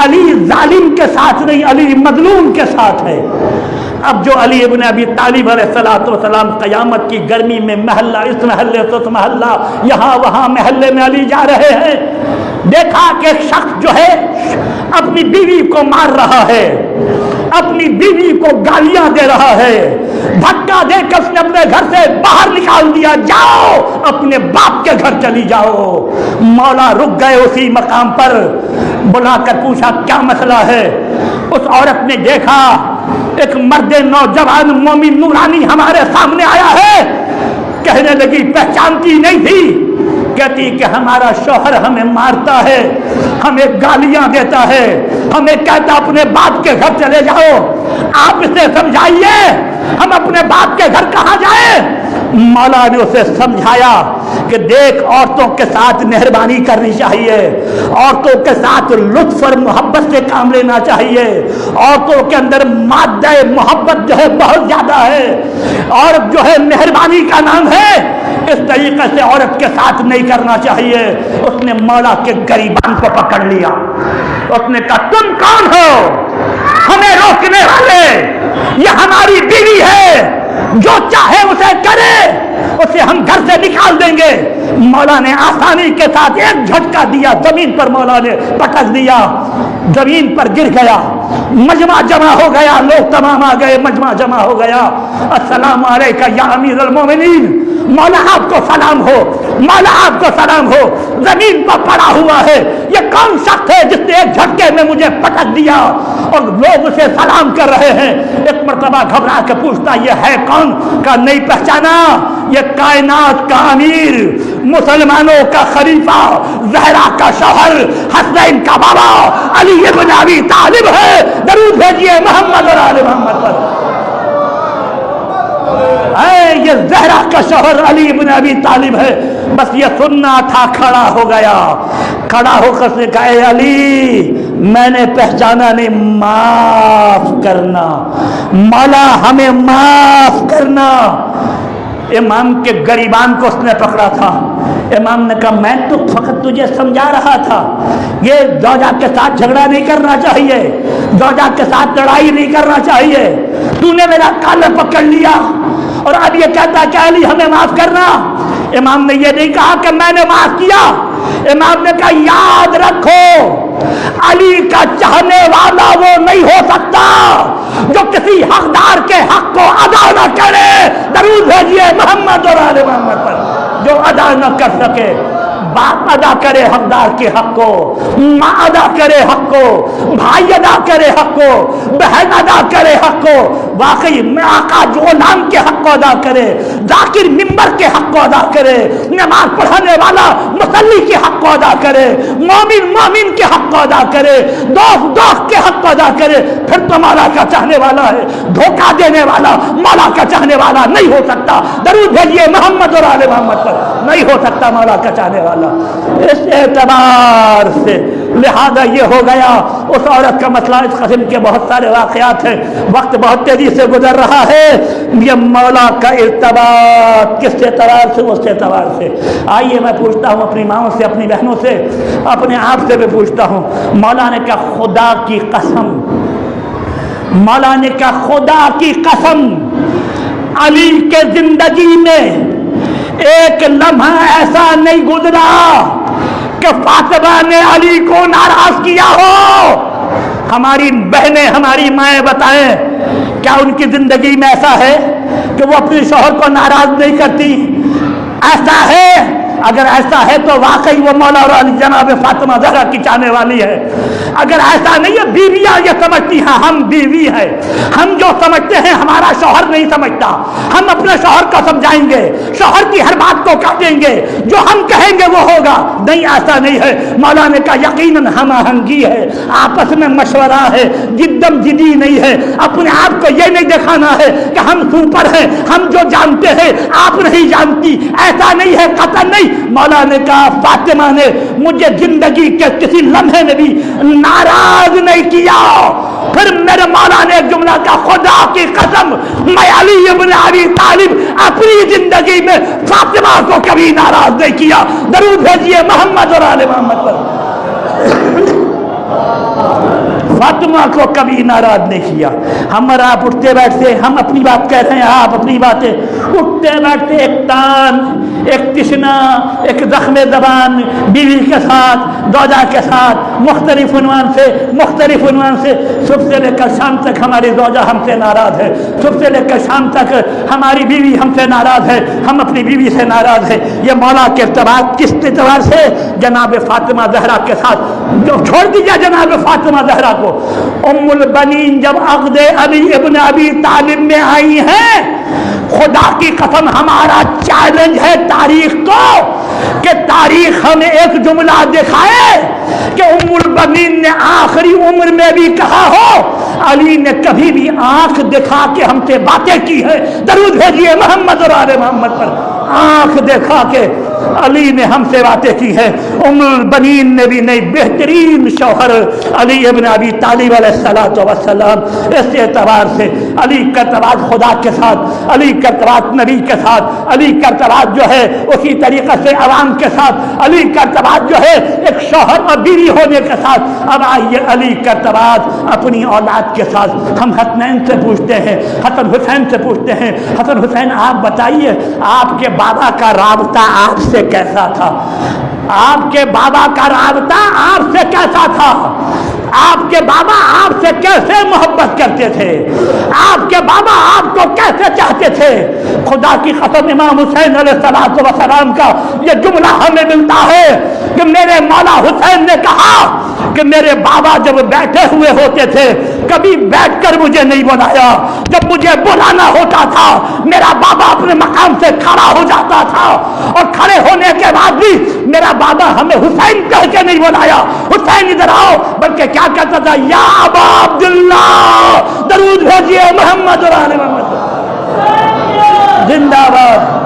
علی ظالم کے ساتھ نہیں، علی مظلوم کے ساتھ ہے۔ اب جو علی ابن ابی طالب علیہ السلام قیامت کی گرمی میں محلہ، اس محلے سے اس محلہ، یہاں وہاں محلے میں علی جا رہے ہیں، دیکھا کہ ایک شخص جو ہے اپنی بیوی کو مار رہا ہے، اپنی بیوی کو گالیاں دے رہا ہے، دھکا دے کر اس نے اپنے گھر سے باہر نکال دیا، جاؤ اپنے باپ کے گھر چلی جاؤ۔ مولا رک گئے اسی مقام پر، بلا کر پوچھا کیا مسئلہ ہے؟ اس عورت نے دیکھا ایک مرد نوجوان مومن نورانی ہمارے سامنے آیا ہے، کہنے لگی پہچانتی نہیں تھی، کہتی کہ ہمارا شوہر ہمیں مارتا ہے، ہمیں گالیاں دیتا ہے، ہمیں کہتا اپنے باپ کے گھر چلے جاؤ، آپ اسے سمجھائیے ہم اپنے باپ کے گھر کہاں جائیں؟ مولا نے اسے سمجھایا کہ دیکھ عورتوں کے ساتھ مہربانی کرنی چاہیے، عورتوں کے ساتھ لطف اور محبت سے کام لینا چاہیے، عورتوں کے اندر مادہ محبت جو ہے بہت زیادہ ہے، اور جو ہے مہربانی کا نام ہے، اس طریقے سے عورت کے ساتھ نہیں کرنا چاہیے۔ اس نے مولا کے گریبان کو پکڑ لیا، اس نے کہا تم کون ہو ہمیں روکنے والے؟ یہ ہماری بیوی ہے، جو چاہے اسے کرے، اسے ہم گھر سے نکال دیں گے۔ مولا نے آسانی کے ساتھ ایک جھٹکا دیا، زمین پر مولا نے پٹک دیا، زمین پر گر گیا، مجمع جمع ہو گیا، لوگ تمام آ گئے، مجمع جمع ہو گیا۔ السلام علیکہ یا امیر المومنین، مولا آپ کو سلام ہو، مولا آپ کو سلام ہو، زمین پر پڑا ہوا ہے، یہ کون شخص ہے جس نے ایک جھٹکے میں مجھے پٹک دیا؟ اور لوگ اسے سلام کر رہے ہیں۔ ایک مرتبہ گھبرا کے پوچھتا یہ ہے کون؟ کا نہیں پہچانا، یہ کائنات کا امیر، مسلمانوں کا خلیفہ، زہرا کا شوہر، حسین کا بابا علی ابن ابی طالب ہے۔ درود بھیجیے محمد اور آل محمد پر۔ یہ زہرا کا شوہر علی ابن ابی طالب ہے۔ بس یہ سننا تھا، کھڑا ہو گیا، کھڑا ہو کر نے کہا اے علی میں نے پہچانا نہیں، معاف کرنا، مولا ہمیں معاف کرنا۔ امام کے گریبان کو اس نے پکڑا تھا۔ امام نے کہا میں تو فقط تجھے سمجھا رہا تھا، یہ زوجہ کے ساتھ جھگڑا نہیں کرنا چاہیے، زوجہ کے ساتھ لڑائی نہیں کرنا چاہیے، تو نے میرا کالر پکڑ لیا اور اب یہ کہتا کہ علی ہمیں معاف کرنا۔ امام نے یہ نہیں کہا کہ میں نے معاف کیا، امام نے کہا یاد رکھو علی کا چاہنے والا وہ نہیں ہو سکتا جو کسی حقدار کے حق کو ادا نہ کرے. درود بھیجیے محمد اور آل محمد پر. جو ادا نہ کر سکے، باپ ادا کرے حقدار کے حق کو، ماں ادا کرے حق کو، بھائی ادا کرے حق کو، بہن ادا کرے حق کو. واقعی میں آقا جو غلام کے حق کو ادا کرے، ذاکر ممبر کے حق کو ادا کرے، نماز پڑھانے والا مصلی کے حق کو ادا کرے، مومن کے حق کو ادا کرے، دوست کے حق کو ادا کرے، پھر تو مولا کا چاہنے والا ہے. دھوکہ دینے والا مولا کا چاہنے والا نہیں ہو سکتا. درود بھیجیے محمد اور آل محمد پر. نہیں ہو سکتا مولا کا چاہنے والا. اس اعتبار سے لہذا یہ ہو گیا. اس عورت کا مسئلہ اس قسم کے بہت سارے واقعات ہیں. وقت بہت تیزی سے گزر رہا ہے. یہ مولا کا ارتباط کس اعتبار سے؟ اس اعتبار سے. آئیے میں پوچھتا ہوں اپنی ماؤں سے، اپنی بہنوں سے، اپنے آپ سے بھی پوچھتا ہوں. مولا نے کہا خدا کی قسم، مولا نے کہا خدا کی قسم، علی کے زندگی میں ایک لمحہ ایسا نہیں گزرا کہ فاطمہ نے علی کو ناراض کیا ہو. ہماری بہنیں، ہماری مائیں بتائیں، کیا ان کی زندگی میں ایسا ہے کہ وہ اپنے شوہر کو ناراض نہیں کرتی؟ ایسا ہے؟ اگر ایسا ہے تو واقعی وہ مولا اور علی جناب فاطمہ زہرا کی چاہنے والی ہے. اگر ایسا نہیں ہے، بیویاں یہ سمجھتی ہیں ہم بیوی ہیں، ہم جو سمجھتے ہیں ہمارا شوہر نہیں سمجھتا، ہم اپنے شوہر کو سمجھائیں گے، شوہر کی ہر بات کو کاٹیں گے، جو ہم کہیں گے وہ ہوگا. نہیں، ایسا نہیں ہے. مولا نے کہا یقیناً ہم آہنگی ہے، آپس میں مشورہ ہے، جدم جدی نہیں ہے. اپنے آپ کو یہ نہیں دکھانا ہے کہ ہم سپر ہیں، ہم جو جانتے ہیں آپ نہیں جانتی. ایسا نہیں ہے، قطعاً نہیں. مولا نے کہا فاطمہ نے مجھے زندگی کے کسی لمحے میں بھی ناراض نہیں کیا. پھر میرے مولا نے جملہ کا خدا کی قسم میں علی ابن ابی طالب اپنی زندگی میں فاطمہ کو کبھی ناراض نہیں کیا. درود بھیجیے محمد اور آل محمد پر. فاطمہ کو کبھی ناراض نہیں کیا. ہم اور آپ اٹھتے بیٹھتے، ہم اپنی بات کہہ رہے ہیں، آپ اپنی باتیں، اٹھتے بیٹھتے ایک تان، ایک تشنا، ایک زخم زبان بیوی کے ساتھ، زوجہ کے ساتھ مختلف عنوان سے صبح سے لے کر شام تک ہماری زوجہ ہم سے ناراض ہے، صبح سے لے کر شام تک ہماری بیوی ہم سے ناراض ہے، ہم اپنی بیوی سے ناراض ہے. یہ مولا کے ارتباط کس اعتبار سے؟ جناب فاطمہ زہرا کے ساتھ. جو چھوڑ دیجیے جناب فاطمہ زہرا کو، ام البنین جب عقد علی ابن ابی طالب میں آئی ہیں، خدا کی قسم ہمارا چیلنج ہے تاریخ کو کہ تاریخ ہمیں ایک جملہ دکھائے کہ ام البنین نے آخری عمر میں بھی کہا ہو علی نے کبھی بھی آنکھ دکھا کے ہم سے باتیں کی ہے. درود بھیجیے محمد اور آل محمد پر. آنکھ دکھا کے علی نے ہم سے باتیں کی ہے. ام البنین نے بھی نہیں. بہترین شوہر علی ابن ابی طالب علیہ السلام. اس اعتبار سے علی کا ارتباط خدا کے ساتھ، علی کا ارتباط نبی کے ساتھ، علی کا ارتباط جو ہے اسی طریقے سے عوام کے ساتھ، علی کا ارتباط جو ہے ایک شوہر اور بیوی ہونے کے ساتھ. اب آئیے علی کا ارتباط اپنی اولاد کے ساتھ. ہم حسنین سے پوچھتے ہیں، حسن حسین سے پوچھتے ہیں، حسن حسین آپ بتائیے آپ کے بابا کا رابطہ آپ سے کیسا تھا؟ آپ کے بابا کا رابطہ آپ سے کیسا تھا؟ آپ کے بابا آپ سے کیسے محبت کرتے تھے؟ آپ کے بابا آپ کو کیسے چاہتے تھے؟ خدا کی قسم امام حسین علیہ السلام کا یہ جملہ ہمیں ملتا ہے کہ میرے مولا حسین نے کہا کہ میرے بابا جب بیٹھے ہوئے ہوتے تھے کبھی بیٹھ کر مجھے نہیں بلایا، جب مجھے بلانا ہوتا تھا میرا بابا اپنے مقام سے کھڑا ہو جاتا تھا، اور کھڑے ہونے کے بعد بھی میرا بابا ہمیں حسین کہہ کے نہیں بلایا حسین ادھر آؤ، بلکہ کیا کہتا تھا یا ابا عبداللہ. درود بھیجیے محمد اور آل محمد. زندہ باد.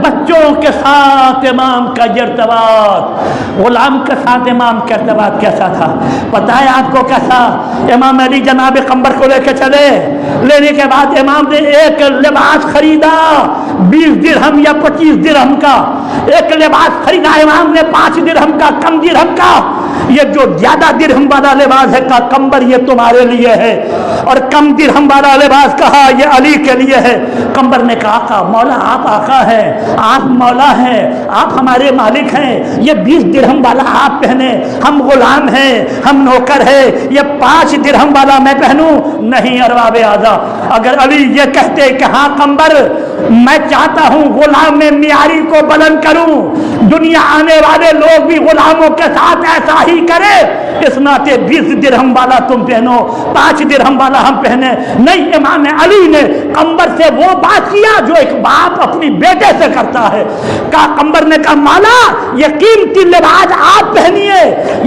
بچوں کے ساتھ امام کا ارتباط غلام کے ساتھ امام کا ارتباط کیسا تھا پتہ ہے آپ کو کیسا؟ امام علی جناب قمبر کو لے کے چلے، لینے کے بعد امام نے ایک لباس خریدا 20 درہم یا 25 درہم کا، ایک لباس خریدا امام نے 5 درہم کا، کم درہم کا۔ یہ جو زیادہ درہم والا لباس ہے کا قمبر یہ تمہارے لیے ہے، اور کم درہم والا لباس کہا یہ علی کے لیے ہے۔ قمبر نے کہا آقا مولا آپ آقا ہیں، آپ مولا ہیں، آپ ہمارے مالک ہیں، یہ 20 درہم والا آپ پہنے، ہم غلام ہیں، ہم نوکر ہیں، یہ 5 درہم والا میں پہنوں؟ نہیں ارباب اعضا، اگر علی یہ کہتے کہ ہاں قمبر میں چاہتا ہوں غلام میں معیاری کو بلند کروں، دنیا آنے والے لوگ بھی غلاموں کے ساتھ ایسا ہی کرے، اس ناطے 20 درہم والا تم پہنو، 5 درہم والا ہم پہنے۔ نہیں، امام علی نے قمبر سے وہ بات کیا جو ایک باپ اپنی بیٹے سے کرتا ہے۔ کہا قمبر نے کہا مولا یہ قیمتی لباس آپ پہنیے،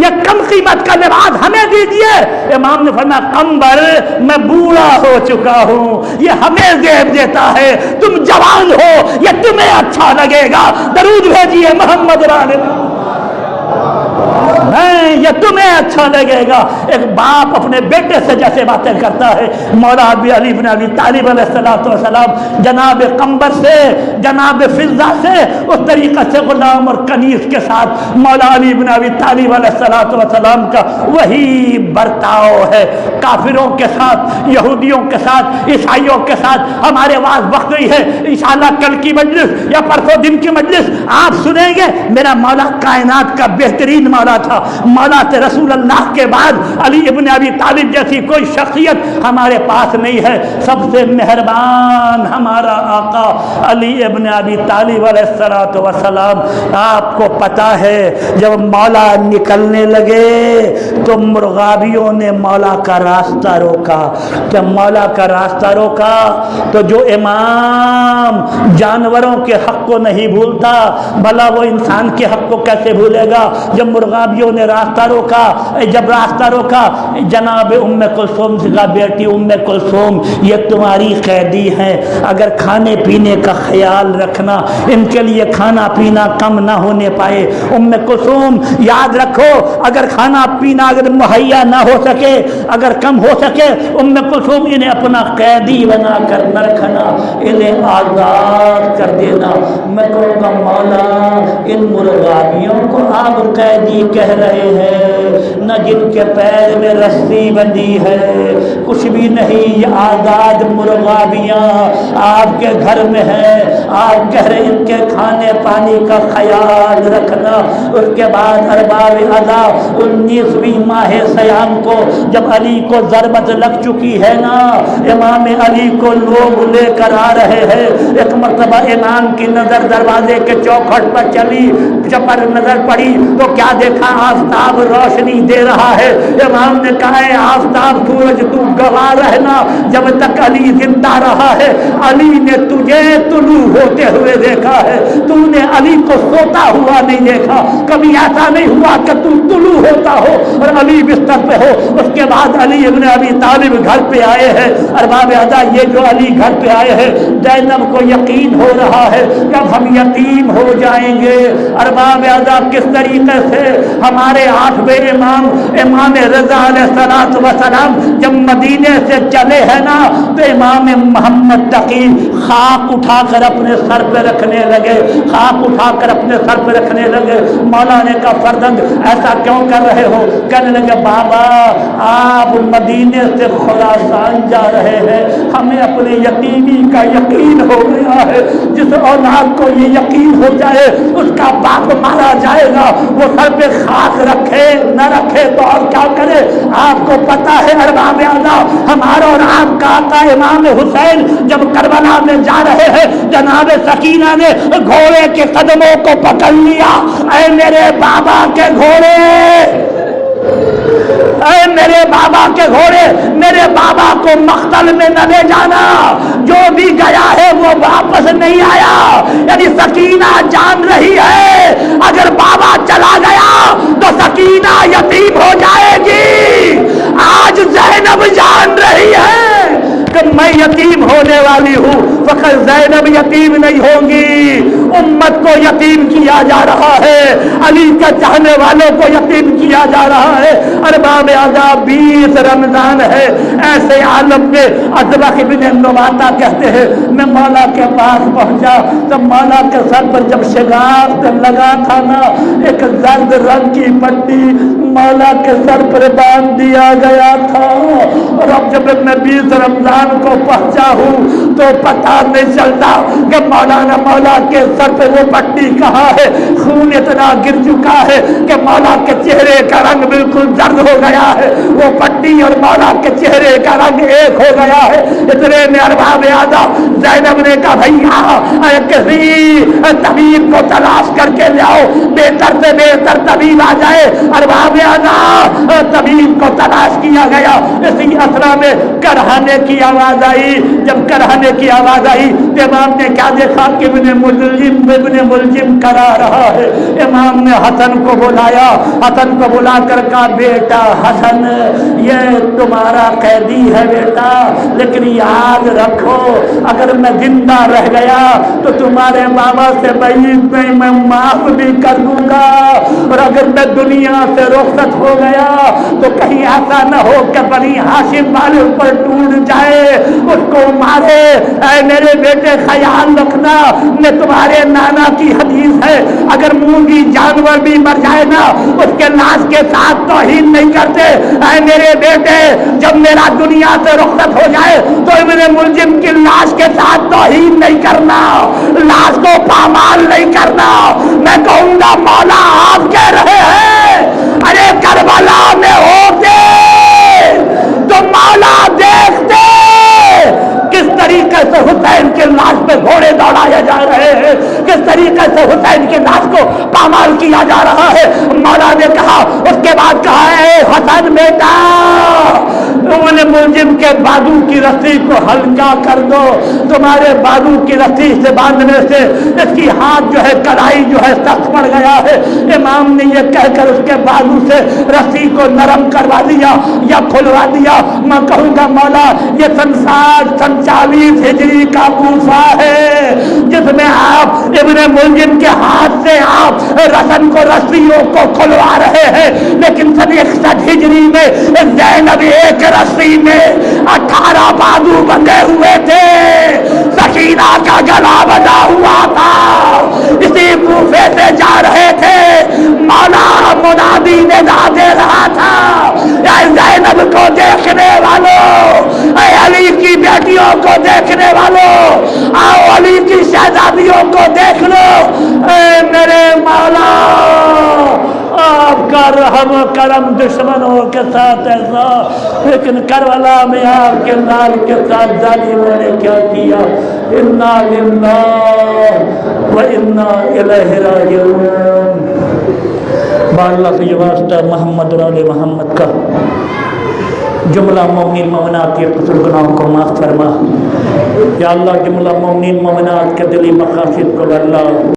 یہ کم قیمت کا لباس ہمیں دیجیے۔ امام نے فرمایا قمبر میں بوڑھا ہو چکا ہوں، یہ ہمیں زیب دیتا ہے، تم جوان ہو، یہ تمہیں اچھا لگے گا، درود بھیجیے محمد یہ تمہیں اچھا لگے گا۔ ایک باپ اپنے بیٹے سے جیسے باتیں کرتا ہے، مولا علی بن ابی طالب علیہ السلام جناب قمبر سے، جناب فضہ سے اس طریقے سے غلام اور کنیز کے ساتھ مولا علی بن ابی طالب علیہ السلام کا وہی برتاؤ ہے۔ کافروں کے ساتھ، یہودیوں کے ساتھ، عیسائیوں کے ساتھ ہمارے واز وقت گئی ہے، انشاءاللہ کل کی مجلس یا پرسوں دن کی مجلس آپ سنیں گے۔ میرا مولا کائنات کا بہترین مولا تھا، مولا سے رسول اللہ کے بعد علی ابن ابی طالب جیسی کوئی شخصیت ہمارے پاس نہیں ہے۔ سب سے مہربان ہمارا آقا علی ابن ابی طالب علیہ السلام۔ آپ کو پتا ہے جب مولا نکلنے لگے تو مرغابیوں نے مولا کا راستہ روکا۔ جب مولا کا راستہ روکا تو جو امام جانوروں کے حق کو نہیں بھولتا بھلا وہ انسان کے حق کو کیسے بھولے گا؟ جب مرغابیوں نے راستہ روکا، جب راستہ روکا، جناب ام کلثوم سے کہا بیٹی ام کلثوم یہ تمہاری قیدی ہیں، اگر کھانے پینے کا خیال رکھنا، ان کے لیے کھانا پینا کم نہ ہونے پائے۔ ام کلثوم یاد رکھو اگر کھانا پینا اگر مہیا نہ ہو سکے، اگر کم ہو سکے، ام کلثوم انہیں اپنا قیدی بنا کر نہ رکھنا، انہیں آزاد کر دینا۔ میں کہوں گا مولا ان مرغابیوں کو آپ قیدی کہہ رہے ہیں، نہ جن کے پیر میں رسی بندھی ہے، کچھ بھی نہیں، یہ آزاد مرغابیاں آپ کے گھر میں ہیں، آپ کہہ رہے ان کے کھانے پانی کا خیال رکھنا۔ اس کے بعد ارباب ادا 19ویں ماہ سیام کو جب علی کو ضربت لگ چکی ہے نا، امام علی کو لوگ لے کر آ رہے ہیں۔ ایک مرتبہ امام کی نظر دروازے کے چوکھٹ پر چلی، جب پر نظر پڑی تو کیا دیکھا؟ آفتاب روشنی دے رہا ہے۔ امام نے کہا ہے آفتاب سورج تو گواہ رہنا جب تک علی زندہ رہا ہے، علی نے تجھے طلوع ہوتے ہوئے دیکھا ہے، تو نے علی کو سوتا ہوا نہیں دیکھا، کبھی ایسا نہیں ہوا کہ تو طلوع ہوتا ہو اور علی بستر پہ ہو۔ اس کے بعد علی ابن ابی طالب گھر پہ آئے ہیں۔ ارباب ادا یہ جو علی گھر پہ آئے ہیں، زینب کو یقین ہو رہا ہے کہ اب ہم یتیم ہو جائیں گے۔ ارباب ادا کس طریقے سے ہمارے 8ویں امام رضا علیہ السلام جب مدینے سے چلے ہیں نا تو امام محمد تقی خاک اٹھا کر اپنے سر پہ رکھنے لگے، خاک اٹھا کر اپنے سر پہ رکھنے لگے۔ مولا نے کہا فرزند ایسا کیوں کر رہے ہو؟ کہنے لگے بابا آپ مدینے سے خراسان جا رہے ہیں، ہمیں اپنے یتیمی کا یقین ہو گیا ہے، جس اولاد کو یہ یقین ہو جائے اس کا باپ مارا جائے گا، وہ سر پہ خاک رکھے نہ رکھے تو اور کیا کرے؟ آپ کو پتا ہے ارباب اعضا ہمارا اور آپ کا آقا امام حسین جب کربلا میں جا رہے ہیں، جناب سکینہ نے گھوڑے کے قدموں کو پکڑ لیا، اے میرے بابا کے گھوڑے، اے میرے بابا کے گھوڑے، میرے بابا کو مقتل میں نہ لے جانا، جو بھی گیا ہے وہ واپس نہیں آیا۔ یعنی سکینہ جان رہی ہے اگر بابا چلا گیا تو سکینہ یتیم ہو جائے گی۔ آج زینب جان رہی ہے کہ میں یتیم ہو ہونے والی ہوں فقط زینب یتیم نہیں ہوگی، امت کو یتیم کیا جا رہا ہے، علی کے چاہنے والوں کو یتیم کیا جا رہا ہے۔ ارباب عذاب 20 رمضان ہے، ایسے عالم میں ازبق بن نواتا کہتے ہیں میں مولا کے پاس پہنچا تو مولا کے سر پر جب شگاف لگا تھا نا، ایک زرد رنگ کی پٹی مولا کے سر پر باندھ دیا گیا تھا، اور اب جب میں 20 رمضان کو پہنچا ہوں تو پتہ نہیں چلتا کہ مولا کے سر پہ وہ پٹی کہاں ہے، خون اتنا گر چکا ہے کہ مولا کے چہرے کا رنگ بالکل زرد ہو گیا ہے، وہ پٹی اور مولا کے چہرے کا رنگ ایک ہو گیا ہے۔ اتنے میں ارباب عذاب زینب نے کہا بھیا کسی طبیب کو تلاش کر کے لاؤ، بہتر سے بہتر طبیب آ جائے۔ ارباب عذاب طبیب کو تلاش کیا گیا، اسی اثنا میں کرہنے کی آواز آئی۔ جب کرہنے کی آواز آئی تو امام نے کیا دیکھا کہ ابن ملجم کرا رہا ہے۔ امام نے حسن کو بلایا، حسن کو بلا کر کہا بیٹا حسن یہ تمہارا قیدی ہے بیٹا، لیکن یاد رکھو اگر میں زندہ رہ گیا تو تمہارے ماما سے میں معاف بھی کر دوں گا، اور اگر میں دنیا سے رخصت ہو گیا تو کہیں ایسا نہ ہو کہ بنی ہاشم والے اوپر ٹوٹ جائے اس کو مارے۔ اے میرے بیٹے خیال رکھنا، میں تمہارے نانا کی حدیث ہے اگر مونگی جانور بھی مر جائے نا اس کے لاش کے ساتھ توہین نہیں کرتے۔ اے میرے بیٹے جب میرا دنیا سے رخصت ہو جائے تو ابن ملجم کی لاش کے ساتھ توہین نہیں کرنا، لاش کو پامال نہیں کرنا۔ میں کہوں گا مولا آپ کہہ رہے ہیں ارے کربلا میں ہوتے تو مولا دیکھتے کس طریقے سے حسین کے لاش پہ گھوڑے دوڑائے جا رہے ہیں، کس طریقے سے حسین کے لاش کو پامال کیا جا رہا ہے۔ مولا نے کہا، اس کے بعد کہا اے حسن بیٹا ابن ملجم کے بازو کی رسی کو ہلکا کر دو، تمہارے بازو کی رسی سے باندھنے سے اس کی ہاتھ جو ہے کلائی جو ہے سخت پڑ گیا ہے۔ امام نے یہ کہہ کر اس کے بازو سے رسی کو نرم کروا دیا یا کھلوا دیا۔ میں کہوں گا مولا یہ سن 40 ہجری کا کوفہ ہے جس میں آپ ابن ملجم کے ہاتھ سے آپ رسن کو رسیوں کو کھلوا رہے ہیں، لیکن سن 61 ہجری میں زینب ایک رسی میں 18 بازو بندھے ہوئے تھے، سکینہ کا گلا بندھا ہوا تھا، اسی کوفے سے جا رہے تھے، مولا منادی ندا دے رہا تھا اے زینب کو دیکھنے والوں، اے علی کی بیٹیوں کو دیکھنے والوں، آؤ علی کی شہزادیوں کو دیکھ لو، اے میرے مولا آپ کا رحم و کرم دشمنوں کے ساتھ ایسا، لیکن کربلا میں آپ کے لال کے ساتھ ظالموں نے کیا کیا۔ انا للہ و انا الیہ راجعون۔ اللہ کے واسطہ محمد اور آل محمد کا جملہ مومنین مومنات کے قصور گناہوں کو معاف فرما۔ یا اللہ جملہ مومنین مومنات کے دلی مقاصد کو اللہ